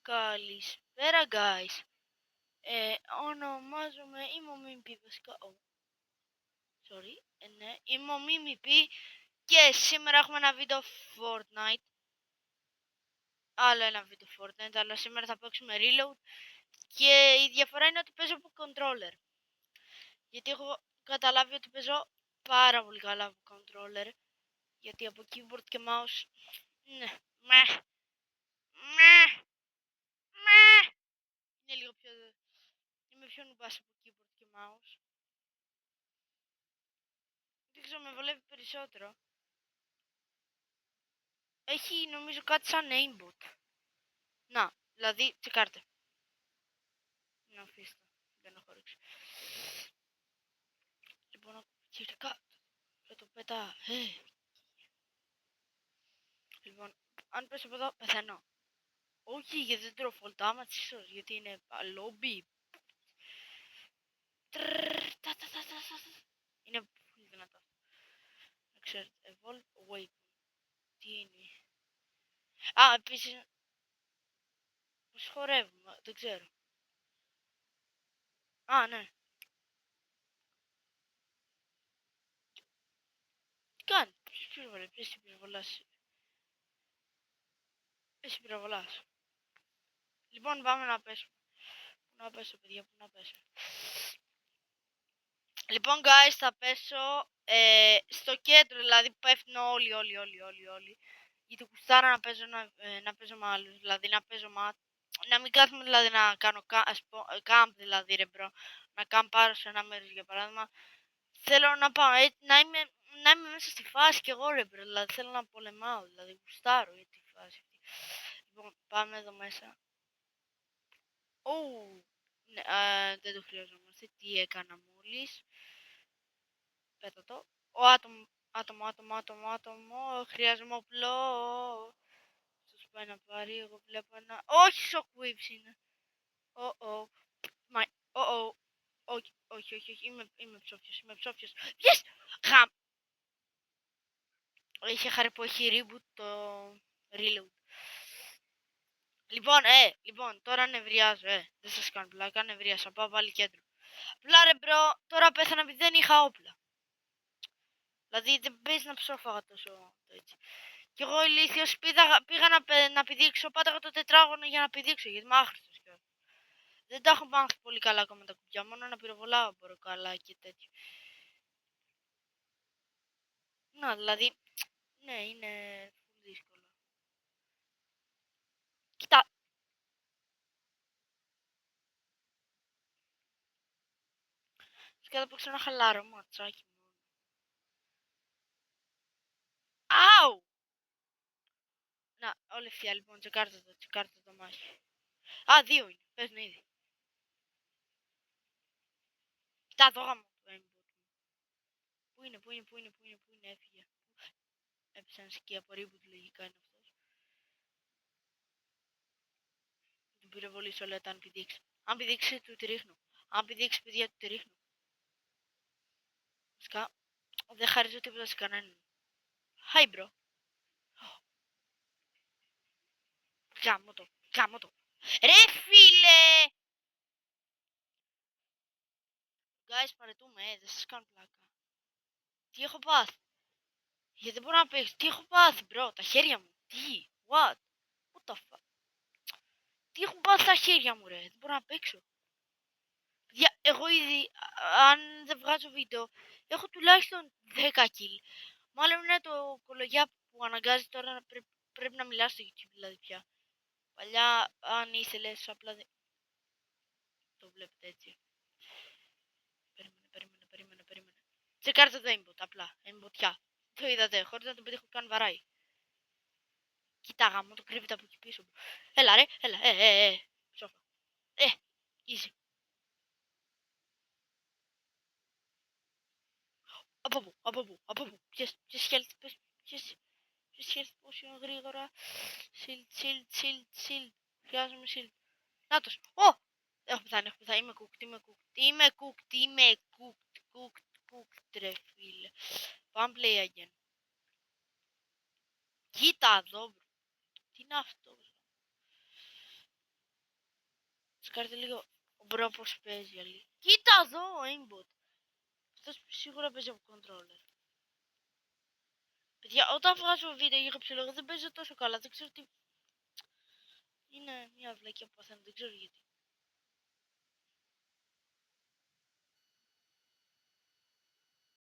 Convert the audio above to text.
Καλησπέρα guys. Ονομάζομαι, είμαι ο Μίμη βασικά. Sorry. Ναι, είμαι ο Μίμη και σήμερα έχουμε ένα βίντεο Fortnite. Άλλο ένα βίντεο Fortnite, αλλά σήμερα θα παίξουμε Reload. Και η διαφορά είναι ότι παίζω από controller. Γιατί έχω καταλάβει ότι παίζω πάρα πολύ καλά από controller. Γιατί από keyboard και mouse... Ναι, είναι λίγο πιο... Είμαι πιο νουμπάς από keyboard και mouse. Δεν ξέρω, με βολεύει περισσότερο. Έχει νομίζω κάτι σαν aimbot. Να, δηλαδή, τσεκάρτε. Να αφήστε, δεν έχω ρίξει. Λοιπόν, κύριε κάτω. Και το πετά. Λοιπόν, αν πέσω από εδώ, πεθαίνω. Όχι, γιατί δεν τρώω full damage ίσως, γιατί είναι lobby. Είναι πολύ δυνατό. Να ξέρετε, evolve weapon. Τι είναι. Α, επίσης, πώς χορεύουμε, δεν ξέρω. Α, ναι. Τι κάνει, ποιος πυροβολάει, ποιος πυροβολάς. Ποιος πυροβολάς. Λοιπόν, πάμε να πέσουμε. Πού να πέσω, παιδιά, πού να πέσω. Λοιπόν, guys, θα πέσω στο κέντρο, δηλαδή που πέφτουν όλοι. Γιατί κουστάρα να παίζω, να παίζω με άλλους, δηλαδή να παίζω να μην κάθομαι δηλαδή να κάνω camp, δηλαδή ρε μπρο, να κάμπαρω σε ένα μέρος για παράδειγμα. Θέλω να πάω, να είμαι μέσα στη φάση κι εγώ ρε μπρο, δηλαδή θέλω να πολεμάω, δηλαδή κουστάρω για τη φάση αυτή. Λοιπόν, πάμε εδώ μέσα. Ναι, δεν το χρειαζόμαστε, τι έκανα μόλις. Πέτα το. Άτομο, χρειάζομαι όπλο. Αυτός πάει να πάρει, εγώ βλέπω ένα... Όχι, shockwaves είναι. Όχι, είμαι ψόφιος. Yes! Χαμ! Είχε χάρη που έχει reboot το reload. Λοιπόν, τώρα νευριάζω, δεν σας κάνω πλάκα, νευρίασα, πάω πάλι κέντρο. Απλά ρε μπρο, τώρα πέθανα επειδή δεν είχα όπλα. Δηλαδή δεν παίζει να ψόφαγα τόσο έτσι. Κι εγώ ηλίθιος πήγα να πηδήξω, πάταγα το τετράγωνο για να πηδήξω, γιατί είμαι άχρηστος κιόλας. Δεν τα έχω μάθει πολύ καλά ακόμα τα κουμπιά, μόνο να πυροβολάω μπορώ καλά και τέτοιο. Να, δηλαδή, ναι, είναι δύσκολο. Κοίτα. Και θα παίξω ένα χαλάρο ματσάκι μόνο. Αου! Να, όλη ευθεία λοιπόν, τσεκάρτε το μάχη. Α, 2 είναι, παίζουν ήδη. Κοιτά, το γάμο το aimbot. Πού είναι, έφυγε. Έπεσαν σκι από reboot, λογικά είναι αυτός. Την πυροβολήσω, λέτε αν πηδήξει. Αν πηδήξει, του τη ρίχνω. Αν πηδήξει, παιδιά, του τη ρίχνω. Βασικά, δεν χαρίζω τίποτα σε κανέναν. Hi, bro. Γάμο το. Ρε φίλε! Guys, παρετούμε, δεν σας κάνω πλάκα. Τι έχω πάθει. Γιατί δεν μπορώ να παίξω. Τι έχω πάθει, bro, τα χέρια μου. Τι, what the fuck. Τι έχω πάθει τα χέρια μου, ρε, δεν μπορώ να παίξω. Εγώ ήδη, αν δεν βγάζω βίντεο, έχω τουλάχιστον 10 kill. Μάλλον είναι το κολογιά που αναγκάζει τώρα να πρέπει να μιλάς στο YouTube, δηλαδή πια. Παλιά, αν ήθελες, απλά δεν... Το βλέπετε έτσι. Περίμενε. Τσεκάρτε το aimbot, απλά. Aimbotιά. Το είδατε, χωρίς να το πετύχω καν βαράει. Κοίτα γάμο, το κρύβεται από εκεί πίσω. Έλα ρε, έλα, Ψόφα. Easy. Από πού. Ποιες health, ποιες health, πόσο γρήγορα. Shield. Χρειάζομαι shield. Νάτος, έχω πεθάνει, είμαι cooked, ρε φίλε. Πάμε play again. Κοίτα εδώ, τι είναι αυτό. τσεκάρετε λίγο ο μπρο πώς παίζει αλήθεια. Κοίτα εδώ ο aimbot. Αυτός σίγουρα παίζει από controller. Παιδιά, όταν βγάζω βίντεο για κάποιο λόγο δεν παίζω τόσο καλά. Δεν ξέρω τι... Είναι μια βλακία που παθαίνω, δεν ξέρω γιατί.